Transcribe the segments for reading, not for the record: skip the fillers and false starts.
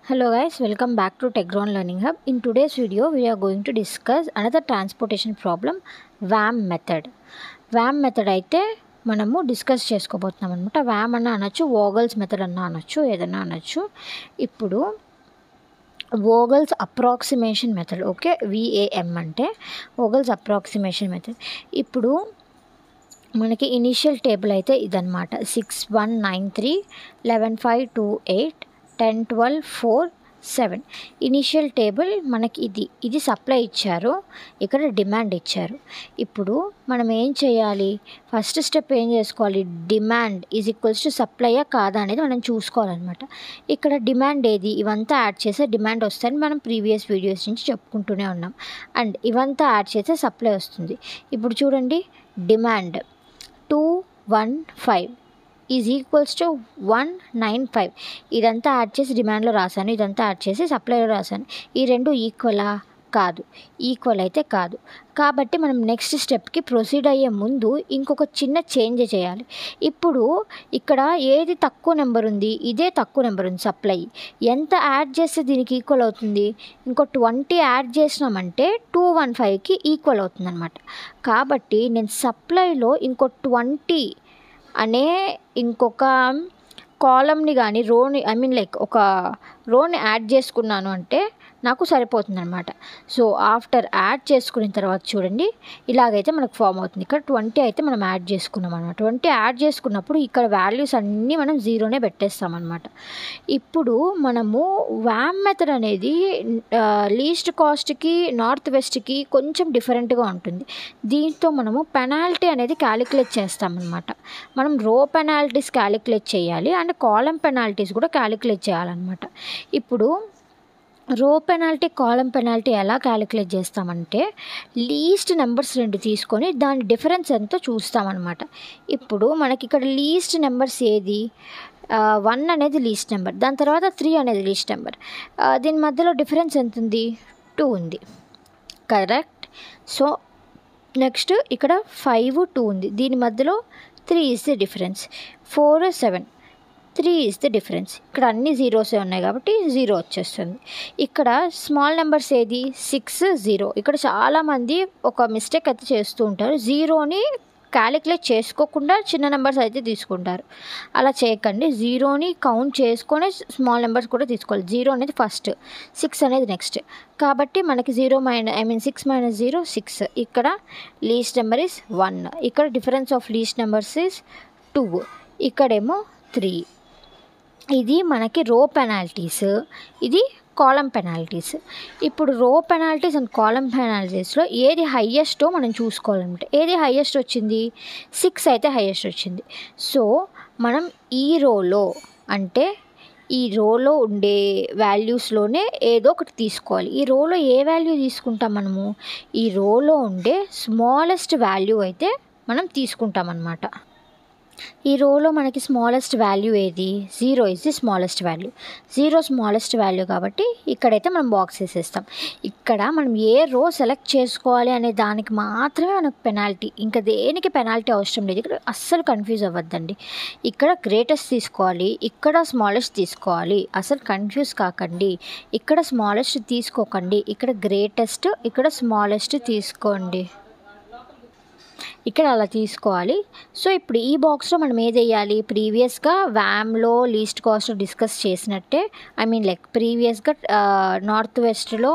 Hello guys, welcome back to TechGround Learning Hub. In today's video, we are going to discuss another transportation problem, WAM method. WAM method అయితే మనము discuss చేసుకోబోతున్నాం అనమాట. WAM అన్న అనొచ్చు, వోగల్స్ method అన్న అనొచ్చు, ఏదన్నా అనొచ్చు. ఇప్పుడు వోగల్స్ అప్రాక్సిమేషన్ మెథడ్, ఓకే, VAM అంటే వోగల్స్ అప్రాక్సిమేషన్ మెథడ్. ఇప్పుడు మనకి ఇనిషియల్ టేబుల్ అయితే ఇదన్నమాట. 6 1 9 3 11 5 2 8 10 12 4 7 ఇనిషియల్ టేబుల్ మనకి ఇది సప్లై ఇచ్చారు, ఇక్కడ డిమాండ్ ఇచ్చారు. ఇప్పుడు మనం ఏం చేయాలి? ఫస్ట్ స్టెప్ ఏం చేసుకోవాలి? డిమాండ్ ఈజ్ ఈక్వల్స్ టు సప్లైయా కాదా అనేది మనం చూసుకోవాలన్నమాట. ఇక్కడ డిమాండ్ ఏది? ఇవంతా యాడ్ చేస్తే డిమాండ్ వస్తుందని మనం ప్రీవియస్ వీడియోస్ నుంచి చెప్పుకుంటూనే ఉన్నాం. అండ్ ఇవంతా యాడ్ చేస్తే సప్లై వస్తుంది. ఇప్పుడు చూడండి, డిమాండ్ 215 ఈజ్ ఈక్వల్స్ టు 195. ఇదంతా యాడ్ చేసి డిమాండ్లో రాశాను, ఇదంతా యాడ్ చేసి సప్లైలో రాశాను. ఈ రెండు ఈక్వలా? కాదు. ఈక్వల్ అయితే కాదు. కాబట్టి మనం నెక్స్ట్ స్టెప్కి ప్రొసీడ్ అయ్యే ముందు ఇంకొక చిన్న చేంజ్ చేయాలి. ఇప్పుడు ఇక్కడ ఏది తక్కువ నెంబర్ ఉంది? ఇదే తక్కువ నెంబర్ ఉంది సప్లై. ఎంత యాడ్ చేస్తే దీనికి ఈక్వల్ అవుతుంది? ఇంకో 20 యాడ్ చేసినామంటే 215కి ఈక్వల్ అవుతుంది అనమాట. కాబట్టి నేను సప్లైలో ఇంకో 20 అనే ఇంకొక కాలమ్ని కానీ రోని ఒక రోని యాడ్ చేసుకున్నాను అంటే నాకు సరిపోతుంది అనమాట. సో ఆఫ్టర్ యాడ్ చేసుకున్న తర్వాత చూడండి, ఇలాగైతే మనకు ఫామ్ అవుతుంది. ఇక్కడ 20 అయితే మనం యాడ్ చేసుకున్నాం అనమాట. 20 యాడ్ చేసుకున్నప్పుడు ఇక్కడ వాల్యూస్ అన్నీ మనం జీరోనే పెట్టేస్తాం అనమాట. ఇప్పుడు మనము వ్యామ్ మెథడ్ అనేది లీస్ట్ కాస్ట్కి నార్త్ వెస్ట్కి కొంచెం డిఫరెంట్గా ఉంటుంది. దీంతో మనము పెనాల్టీ అనేది క్యాలిక్యులేట్ చేస్తామన్నమాట. మనం రో పెనాల్టీస్ క్యాలిక్యులేట్ చేయాలి అండ్ కాలం పెనాల్టీస్ కూడా క్యాలిక్యులేట్ చేయాలన్నమాట. ఇప్పుడు రో పెనాల్టీ, కాలం పెనాల్టీ ఎలా క్యాలిక్యులేట్ చేస్తామంటే లీస్ట్ నెంబర్స్ రెండు తీసుకొని దాని డిఫరెన్స్ ఎంతో చూస్తామన్నమాట. ఇప్పుడు మనకి ఇక్కడ లీస్ట్ నెంబర్స్ ఏది? 1 అనేది లీస్ట్ నెంబర్, దాని తర్వాత 3 అనేది లీస్ట్ నెంబర్. దీని మధ్యలో డిఫరెన్స్ ఎంత ఉంది? 2 ఉంది, కరెక్ట్. సో నెక్స్ట్ ఇక్కడ 5 2 ఉంది, దీని మధ్యలో 3 is the difference. 4 7 3 is the difference. ఇక్కడ అన్ని జీరోసే ఉన్నాయి కాబట్టి 0 వచ్చేస్తుంది. ఇక్కడ స్మాల్ నెంబర్స్ ఏది? 6 0. ఇక్కడ చాలామంది ఒక మిస్టేక్ అయితే చేస్తూ ఉంటారు, జీరోని క్యాలిక్యులేట్ చేసుకోకుండా చిన్న నెంబర్స్ అయితే తీసుకుంటారు. అలా చేయకండి. జీరోని కౌంట్ చేసుకొని స్మాల్ నెంబర్స్ కూడా తీసుకోవాలి. 0 అనేది ఫస్ట్, 6 అనేది నెక్స్ట్. కాబట్టి మనకి 6 - 0 6. ఇక్కడ లీస్ట్ నెంబర్ ఈజ్ 1. ఇక్కడ difference of least numbers is 2. ఇక్కడేమో 3. ఇది మనకి రో పెనాల్టీస్, ఇది కాలం పెనాల్టీస్. ఇప్పుడు రో పెనాల్టీస్ అండ్ కాలం పెనాల్టీస్లో ఏది హయ్యెస్టో మనం చూసుకోవాలన్నమాట. ఏది హయ్యెస్ట్ వచ్చింది? 6 అయితే హయ్యెస్ట్ వచ్చింది. సో మనం ఈ రోలో అంటే ఈ రోలో ఉండే వాల్యూస్లోనే ఏదో ఒకటి తీసుకోవాలి. ఈ రోలో ఏ వాల్యూ తీసుకుంటాం మనము? ఈ రోలో ఉండే స్మాలెస్ట్ వాల్యూ అయితే మనం తీసుకుంటాం అన్నమాట. ఈ రోలో మనకి స్మాలెస్ట్ వాల్యూ ఏది? 0 is the smallest value. 0 smallest value కాబట్టి ఇక్కడైతే మనం బాక్స్ వేసేస్తాం. ఇక్కడ మనం ఏ రో సెలెక్ట్ చేసుకోవాలి అనే దానికి మాత్రమే మనకు పెనాల్టీ, ఇంకా దేనికి పెనాల్టీ అవసరం లేదు. ఇక్కడ అస్సలు కన్ఫ్యూజ్ అవ్వద్దండి. ఇక్కడ గ్రేటెస్ట్ తీసుకోవాలి, ఇక్కడ స్మాలెస్ట్ తీసుకోవాలి. అసలు కన్ఫ్యూజ్ కాకండి. ఇక్కడ స్మాలెస్ట్ తీసుకోకండి, ఇక్కడ గ్రేటెస్ట్, ఇక్కడ స్మాలెస్ట్ తీసుకోండి. ఇక్కడ అలా తీసుకోవాలి. సో ఇప్పుడు ఈ బాక్స్లో మనం ఏది వేయాలి? ప్రీవియస్గా వ్యామ్లో లీస్ట్ కాస్ట్ డిస్కస్ చేసినట్టే, ప్రీవియస్గా నార్త్ వెస్ట్లో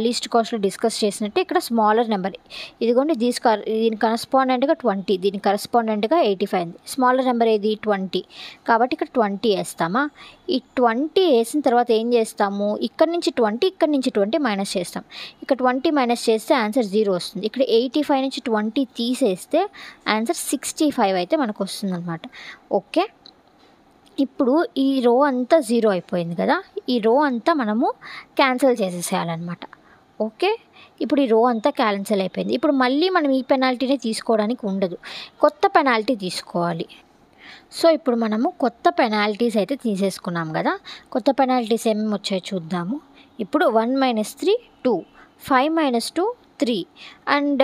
లీస్ట్ కాస్ట్లో డిస్కస్ చేసినట్టే ఇక్కడ స్మాలర్ నెంబర్, ఇదిగోండి దీని కరస్పాండెంట్గా 20, దీనికి కరస్పాండెంట్గా 85. స్మాలర్ నెంబర్ ఏది? 20. కాబట్టి ఇక్కడ 20 వేస్తామా? ఈ 20 వేసిన తర్వాత ఏం చేస్తాము? ఇక్కడ నుంచి 20 మైనస్ చేస్తాం. ఇక్కడ 20 మైనస్ చేస్తే ఆన్సర్ 0 వస్తుంది. ఇక్కడ 85 నుంచి 20 తీసేస్తే ఆన్సర్ 65 అయితే మనకు వస్తుంది అనమాట. ఓకే, ఇప్పుడు ఈ రో అంతా 0 అయిపోయింది కదా, ఈ రో అంతా మనము క్యాన్సిల్ చేసేసేయాలన్నమాట. ఓకే, ఇప్పుడు ఈ రో అంతా క్యాన్సిల్ అయిపోయింది. ఇప్పుడు మళ్ళీ మనం ఈ పెనాల్టీని తీసుకోవడానికి ఉండదు, కొత్త పెనాల్టీ తీసుకోవాలి. సో ఇప్పుడు మనము కొత్త పెనాల్టీస్ అయితే తీసేసుకున్నాం కదా. కొత్త పెనాల్టీస్ ఏమేమి వచ్చాయో చూద్దాము. ఇప్పుడు 1 - 3 2, 5 - 2 3 అండ్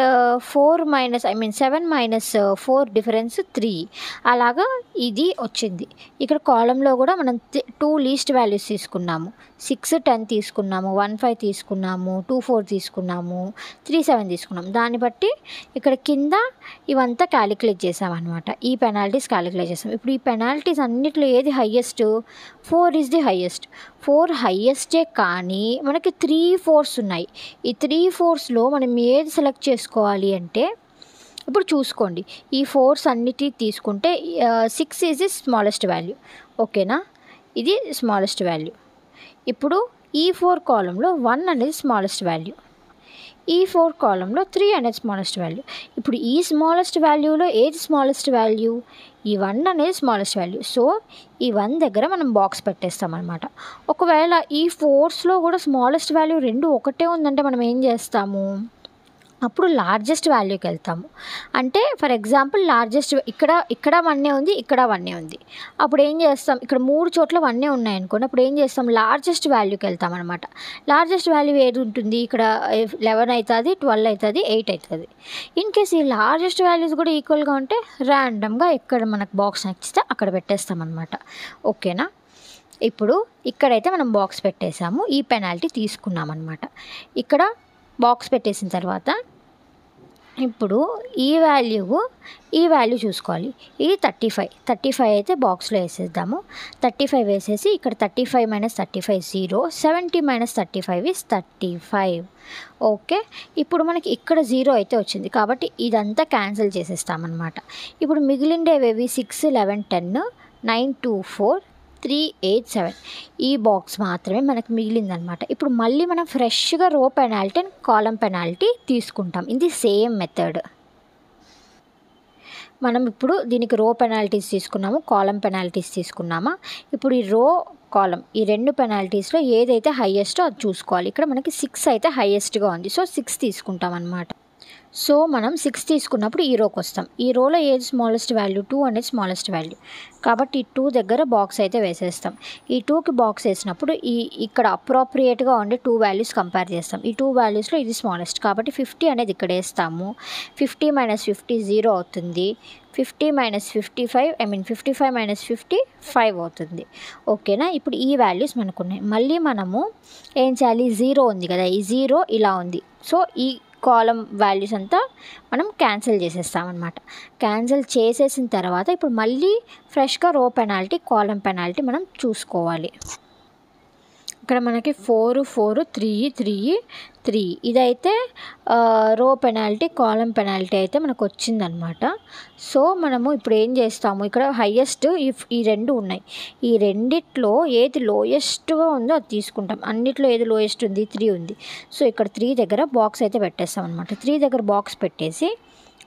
7 మైనస్ 4 డిఫరెన్స్ 3. అలాగా ఇది వచ్చింది. ఇక్కడ కాలంలో కూడా మనం 2 లీస్ట్ వాల్యూస్ తీసుకున్నాము. 6, 10 తీసుకున్నాము, 1, 5 తీసుకున్నాము, 2, 4 తీసుకున్నాము, 3, 7 తీసుకున్నాము. దాన్ని బట్టి ఇక్కడ కింద ఇవంతా క్యాలిక్యులేట్ చేసామన్నమాట. ఈ పెనాల్టీస్ క్యాలిక్యులేట్ చేసాం. ఇప్పుడు ఈ పెనాల్టీస్ అన్నిట్లో ఏది హయ్యెస్ట్? 4 is the highest. 4 హయ్యెస్టే, కానీ మనకి 3 4s ఉన్నాయి. ఈ 3 4sలో మనం ఏది సెలెక్ట్ చేసుకోవాలి అంటే, ఇప్పుడు చూసుకోండి, ఈ 4s అన్నిటి తీసుకుంటే 6 ఈజ్ ది స్మాలెస్ట్ వాల్యూ. ఓకేనా, ఇది స్మాలెస్ట్ వాల్యూ. ఇప్పుడు ఈ 4 కాలంలో 1 అనేది స్మాలెస్ట్ వాల్యూ, ఈ 4 కాలంలో 3 అనేది స్మాలెస్ట్ వాల్యూ. ఇప్పుడు ఈ స్మాలెస్ట్ వాల్యూలో ఏది స్మాలెస్ట్ వాల్యూ? ఈ 1 అనేది స్మాలెస్ట్ వాల్యూ. సో ఈ 1 దగ్గర మనం బాక్స్ పెట్టేస్తామన్నమాట. ఒకవేళ ఈ 4స్లో కూడా స్మాలెస్ట్ వాల్యూ 2 ఒకటే ఉందంటే మనం ఏం చేస్తాము? అప్పుడు లార్జెస్ట్ వాల్యూకి వెళ్తాము. అంటే ఫర్ ఎగ్జాంపుల్ లార్జెస్ట్ ఇక్కడ 1 ఉంది, ఇక్కడ 1 ఉంది. అప్పుడు ఏం చేస్తాం? ఇక్కడ 3 చోట్ల 1 ఉన్నాయనుకోండి, అప్పుడు ఏం చేస్తాం? లార్జెస్ట్ వాల్యూకి వెళ్తాం అనమాట. లార్జెస్ట్ వాల్యూ ఏది ఉంటుంది? ఇక్కడ 11 అవుతుంది, 12 అవుతుంది, 8 అవుతుంది. ఇన్ కేస్ ఈ లార్జెస్ట్ వాల్యూస్ కూడా ఈక్వల్గా ఉంటే ర్యాండమ్గా ఎక్కడ మనకు బాక్స్ నచ్చితే అక్కడ పెట్టేస్తాం అనమాట. ఓకేనా, ఇప్పుడు ఇక్కడైతే మనం బాక్స్ పెట్టేసాము, ఈ పెనాల్టీ తీసుకున్నాం అనమాట. ఇక్కడ బాక్స్ పెట్టేసిన తర్వాత ఇప్పుడు ఈ వాల్యూ చూసుకోవాలి. ఇది 35 అయితే బాక్స్లో వేసేద్దాము. 35 వేసేసి ఇక్కడ 35 - 35 0, 70 - 35 is 35. ఓకే, ఇప్పుడు మనకి ఇక్కడ 0 అయితే వచ్చింది కాబట్టి ఇదంతా క్యాన్సిల్ చేసేస్తామన్నమాట. ఇప్పుడు మిగిలిండేవేవి? 6, 11, 10, 9, 2, 4, 3, 8, 7 ఈ బాక్స్ మాత్రమే మనకు మిగిలిందనమాట. ఇప్పుడు మళ్ళీ మనం ఫ్రెష్గా రో పెనాల్టీ అండ్ కాలం పెనాల్టీ తీసుకుంటాం. ఇది సేమ్ మెథడ్. మనం ఇప్పుడు దీనికి రో పెనాల్టీస్ తీసుకున్నాము, కాలం పెనాల్టీస్ తీసుకున్నామా. ఇప్పుడు ఈ రో కాలం ఈ 2 పెనాల్టీస్లో ఏదైతే హైయెస్టో అది చూసుకోవాలి. ఇక్కడ మనకి 6 అయితే హైయెస్ట్గా ఉంది, సో 6 తీసుకుంటాం అన్నమాట. సో మనం 6 తీసుకున్నప్పుడు ఈ రోకి వస్తాం. ఈ రోలో ఏది స్మాలెస్ట్ వాల్యూ? 2 అనేది స్మాలెస్ట్ వాల్యూ కాబట్టి 2 దగ్గర బాక్స్ అయితే వేసేస్తాం. ఈ 2కి బాక్స్ వేసినప్పుడు ఇక్కడ అప్రోప్రియేట్గా ఉండే 2 వాల్యూస్ కంపేర్ చేస్తాం. ఈ 2 వాల్యూస్లో ఇది స్మాలెస్ట్ కాబట్టి 50 అనేది ఇక్కడ వేస్తాము. 50 - 50 0 అవుతుంది. 50 - 55 55 - 50 5 అవుతుంది. ఓకేనా, ఇప్పుడు ఈ వాల్యూస్ మనకు ఉన్నాయి. మళ్ళీ మనము ఏం చేయాలి? 0 ఉంది కదా, ఈ 0 ఇలా ఉంది. సో ఈ కాలం వాల్యూస్ అంతా మనం క్యాన్సిల్ చేసేస్తామన్నమాట. క్యాన్సిల్ చేసేసిన తర్వాత ఇప్పుడు మళ్ళీ ఫ్రెష్గా రో పెనాల్టీ, కాలం పెనాల్టీ మనం చూసుకోవాలి. ఇక్కడ మనకి 4 4 3 3 3 ఇదైతే రో పెనాల్టీ, కాలం పెనాల్టీ అయితే మనకు వచ్చిందనమాట. సో మనము ఇప్పుడు ఏం చేస్తాము? ఇక్కడ హైయెస్ట్ ఈ 2 ఉన్నాయి. ఈ రెండిట్లో ఏది లోయెస్ట్గా ఉందో అది తీసుకుంటాం. అన్నిట్లో ఏది లోయెస్ట్ ఉంది? 3 ఉంది. సో ఇక్కడ 3 దగ్గర బాక్స్ అయితే పెట్టేస్తాం అనమాట. 3 దగ్గర బాక్స్ పెట్టేసి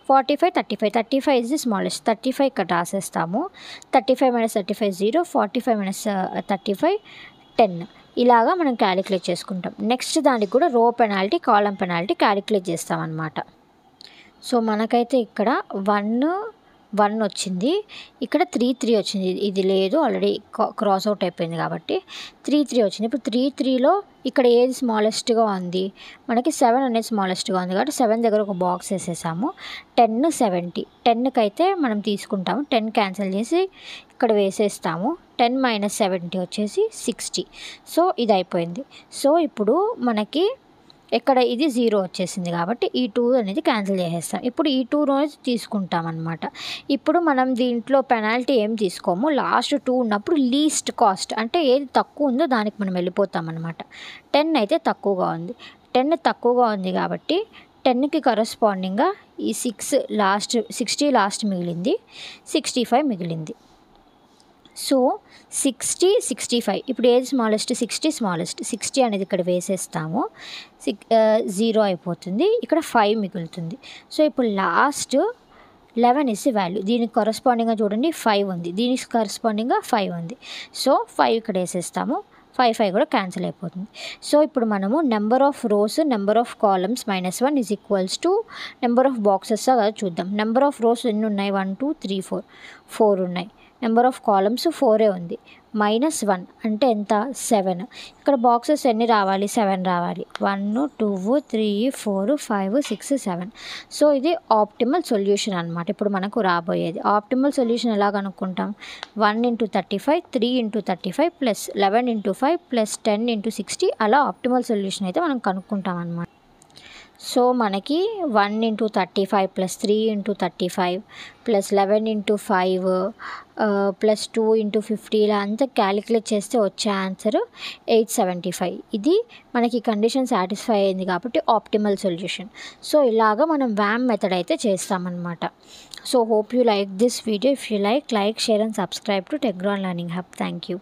45 35 35 ఇస్ ది స్మాలెస్ట్. 35 ఇక్కడ రాసేస్తాము. 35 - 35 0, 45 - 35 10 ఇలాగా మనం క్యాలిక్యులేట్ చేసుకుంటాం. నెక్స్ట్ దానికి కూడా రో పెనాల్టీ, కాలం పెనాల్టీ క్యాలిక్యులేట్ చేస్తామన్నమాట. సో మనకైతే ఇక్కడ 1 వచ్చింది, ఇక్కడ 3 వచ్చింది. ఇది లేదు, ఆల్రెడీ క్రాస్ అవుట్ అయిపోయింది కాబట్టి 3 వచ్చింది. ఇప్పుడు 3లో ఇక్కడ ఏది స్మాలెస్ట్గా ఉంది? మనకి 7 అనేది స్మాలెస్ట్గా ఉంది కాబట్టి 7 దగ్గర ఒక బాక్స్ వేసేసాము. 10 70 10కి అయితే మనం తీసుకుంటాము. 10 క్యాన్సిల్ చేసి ఇక్కడ వేసేస్తాము. 10 - 70 వచ్చేసి 60. సో ఇది అయిపోయింది. సో ఇప్పుడు మనకి ఇక్కడ ఇది 0 వచ్చేసింది కాబట్టి ఈ 2 అనేది క్యాన్సిల్ చేసేస్తాం. ఇప్పుడు ఈ 2 రోజు తీసుకుంటాం అనమాట. ఇప్పుడు మనం దీంట్లో పెనాల్టీ ఏం తీసుకోము. లాస్ట్ 2 ఉన్నప్పుడు లీస్ట్ కాస్ట్ అంటే ఏది తక్కువ ఉందో దానికి మనం వెళ్ళిపోతాం అనమాట. 10 అయితే తక్కువగా ఉంది. 10 తక్కువగా ఉంది కాబట్టి 10కి కరస్పాండింగ్గా ఈ 60 లాస్ట్ మిగిలింది, 65 మిగిలింది. సో 60 65 ఇప్పుడు ఏది స్మాలెస్ట్? 60 స్మాలెస్ట్. 60 అనేది ఇక్కడ వేసేస్తాము. 0 అయిపోతుంది. ఇక్కడ 5 మిగులుతుంది. సో ఇప్పుడు లాస్ట్ 11 ఇస్ వాల్యూ. దీనికి కరస్పాండింగ్గా చూడండి 5 ఉంది, దీనికి కరస్పాండింగ్గా 5 ఉంది. సో 5 ఇక్కడ వేసేస్తాము. 5 కూడా క్యాన్సిల్ అయిపోతుంది. సో ఇప్పుడు మనము number of rose, number of columns -1 is equals to number of boxes కదా చూద్దాం. నెంబర్ ఆఫ్ రోస్ ఎన్ని ఉన్నాయి? 1 2 3 4 ఉన్నాయి. నెంబర్ ఆఫ్ కాలమ్స్ 4 ఉంది. -1 అంటే ఎంత 7. ఇక్కడ బాక్సెస్ ఎన్ని రావాలి 7 రావాలి. 1 2 3 4 5 6 7. సో ఇది ఆప్టిమల్ సొల్యూషన్ అనమాట. ఇప్పుడు మనకు రాబోయేది ఆప్టిమల్ సొల్యూషన్ ఎలా కనుక్కుంటాం 1 × 35 3 × 35 ప్లస్ 11 × 5 ప్లస్ 10 × 60 అలా ఆప్టిమల్ సొల్యూషన్ అయితే మనం కనుక్కుంటాం అనమాట. సో మనకి 1 × 35 ప్లస్ 3 × 35 ప్లస్ 11 × 5 ప్లస్ 2 × 50 ఇలా అంతా క్యాలిక్యులేట్ చేస్తే వచ్చే ఆన్సర్ 875. ఇది మనకి కండిషన్ సాటిస్ఫై అయింది కాబట్టి ఆప్టిమల్ సొల్యూషన్. సో ఇలాగా మనం వ్యామ్ మెథడ్ అయితే చేస్తామన్నమాట. So hope you like this video. If you like, share and subscribe to TechGrow Learning Hub. Thank you.